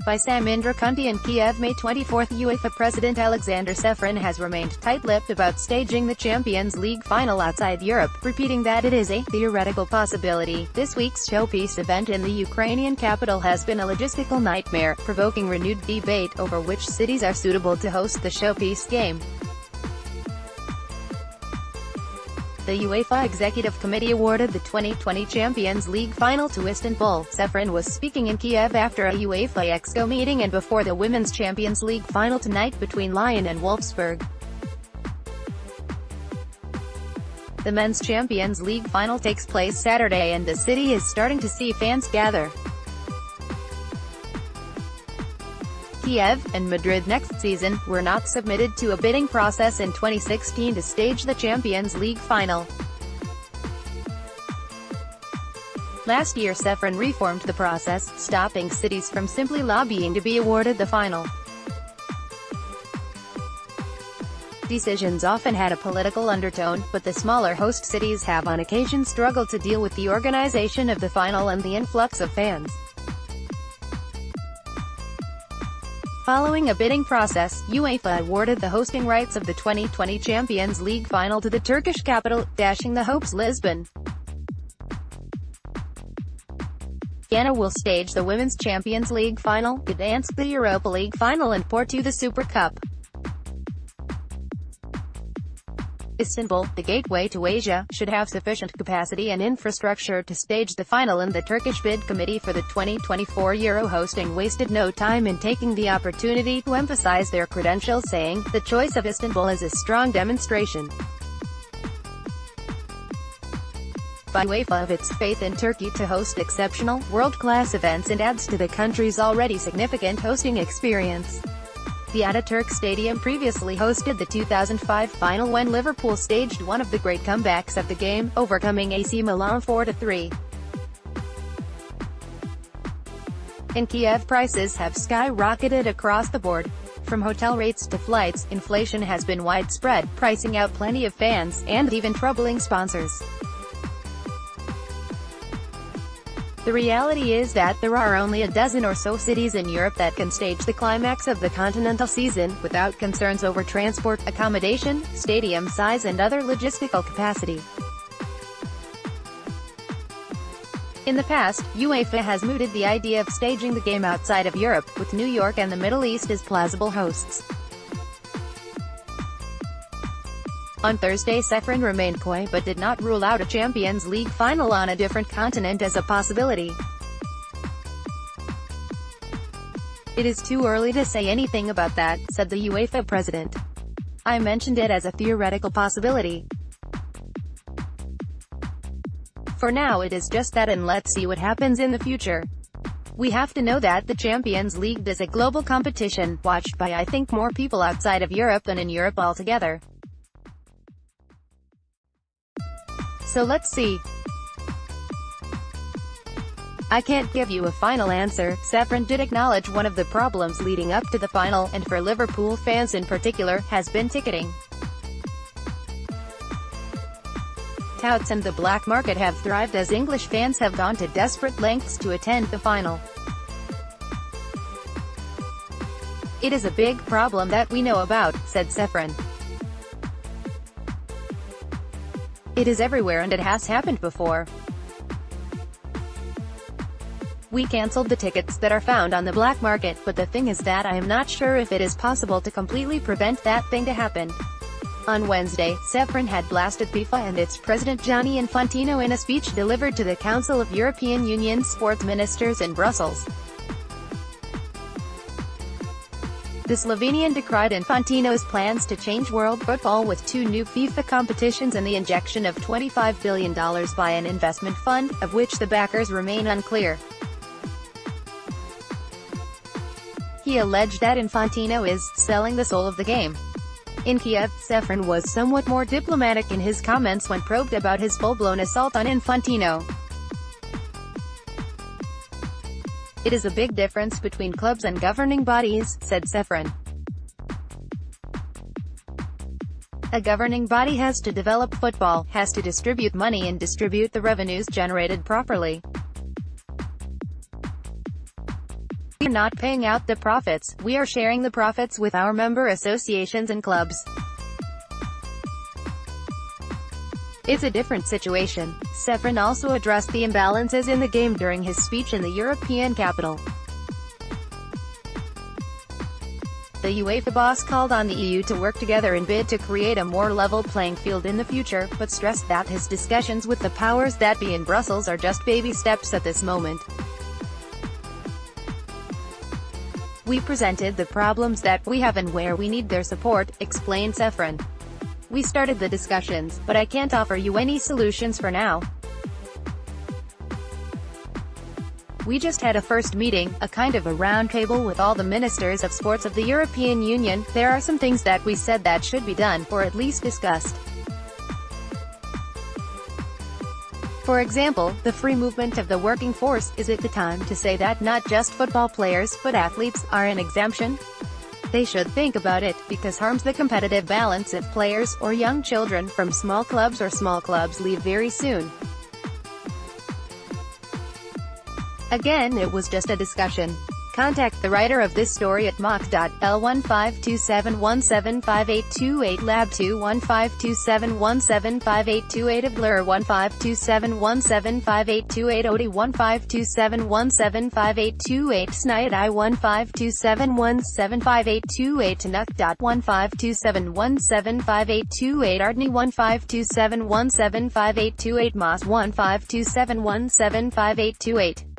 by Samindra Kunti and Kiev May 24. UEFA President Alexander Ceferin has remained tight-lipped about staging the Champions League final outside Europe, repeating that it is a theoretical possibility. This week's showpiece event in the Ukrainian capital has been a logistical nightmare, provoking renewed debate over which cities are suitable to host the showpiece game. The UEFA Executive Committee awarded the 2020 Champions League final to Istanbul. Ceferin was speaking in Kiev after a UEFA Exco meeting and before the Women's Champions League final tonight between Lyon and Wolfsburg. The Men's Champions League final takes place Saturday and the city is starting to see fans gather. Kiev and Madrid next season were not submitted to a bidding process in 2016 to stage the Champions League final. Last year Ceferin reformed the process, stopping cities from simply lobbying to be awarded the final. Decisions often had a political undertone, but the smaller host cities have on occasion struggled to deal with the organization of the final and the influx of fans. Following a bidding process, UEFA awarded the hosting rights of the 2020 Champions League final to the Turkish capital, dashing the hopes Lisbon. Ghana will stage the Women's Champions League final, Gdansk the Europa League final and Porto the Super Cup. Istanbul, the gateway to Asia, should have sufficient capacity and infrastructure to stage the final, and the Turkish bid committee for the 2024 Euro hosting wasted no time in taking the opportunity to emphasize their credentials, saying, "The choice of Istanbul is a strong demonstration by UEFA of its faith in Turkey to host exceptional, world-class events and adds to the country's already significant hosting experience." The Ataturk Stadium previously hosted the 2005 final when Liverpool staged one of the great comebacks of the game, overcoming AC Milan 4-3. In Kiev, prices have skyrocketed across the board. From hotel rates to flights, inflation has been widespread, pricing out plenty of fans, and even troubling sponsors. The reality is that there are only a dozen or so cities in Europe that can stage the climax of the continental season, without concerns over transport, accommodation, stadium size and other logistical capacity. In the past, UEFA has mooted the idea of staging the game outside of Europe, with New York and the Middle East as plausible hosts. On Thursday Ceferin remained coy but did not rule out a Champions League final on a different continent as a possibility. "It is too early to say anything about that," said the UEFA president. "I mentioned it as a theoretical possibility. For now it is just that, and let's see what happens in the future. We have to know that the Champions League is a global competition, watched by I think more people outside of Europe than in Europe altogether. So let's see. I can't give you a final answer." Ceferin did acknowledge one of the problems leading up to the final, and for Liverpool fans in particular, has been ticketing. Touts and the black market have thrived as English fans have gone to desperate lengths to attend the final. "It is a big problem that we know about," said Ceferin. "It is everywhere and it has happened before. We cancelled the tickets that are found on the black market, but the thing is that I am not sure if it is possible to completely prevent that thing to happen." On Wednesday, Ceferin had blasted FIFA and its president Gianni Infantino in a speech delivered to the Council of European Union sports ministers in Brussels. The Slovenian decried Infantino's plans to change world football with two new FIFA competitions and the injection of $25 billion by an investment fund, of which the backers remain unclear. He alleged that Infantino is selling the soul of the game. In Kiev, Ceferin was somewhat more diplomatic in his comments when probed about his full-blown assault on Infantino. "It is a big difference between clubs and governing bodies," said Ceferin. "A governing body has to develop football, has to distribute money and distribute the revenues generated properly. We're not paying out the profits, we are sharing the profits with our member associations and clubs. It's a different situation. Ceferin also addressed the imbalances in the game during his speech in the European capital. The UEFA boss called on the EU to work together in bid to create a more level playing field in the future, but stressed that his discussions with the powers that be in Brussels are just baby steps at this moment. We presented the problems that we have and where we need their support, explained Ceferin. We started the discussions, but I can't offer you any solutions for now. We just had a first meeting, a kind of a round table with all the ministers of sports of the European Union. There are some things that we said that should be done, or at least discussed. For example, the free movement of the working force. Is it the time to say that not just football players, but athletes, are an exemption? They should think about it, because harms the competitive balance if players, or young children, from small clubs leave very soon. Again, it was just a discussion. Contact the writer of this story at mock.L1527175828 Lab 21527175828 Abblur 1527175828 Odi 1527175828 Snide I 1527175828 Tanuk.1527175828 Ardney 1527175828 Moss 1527175828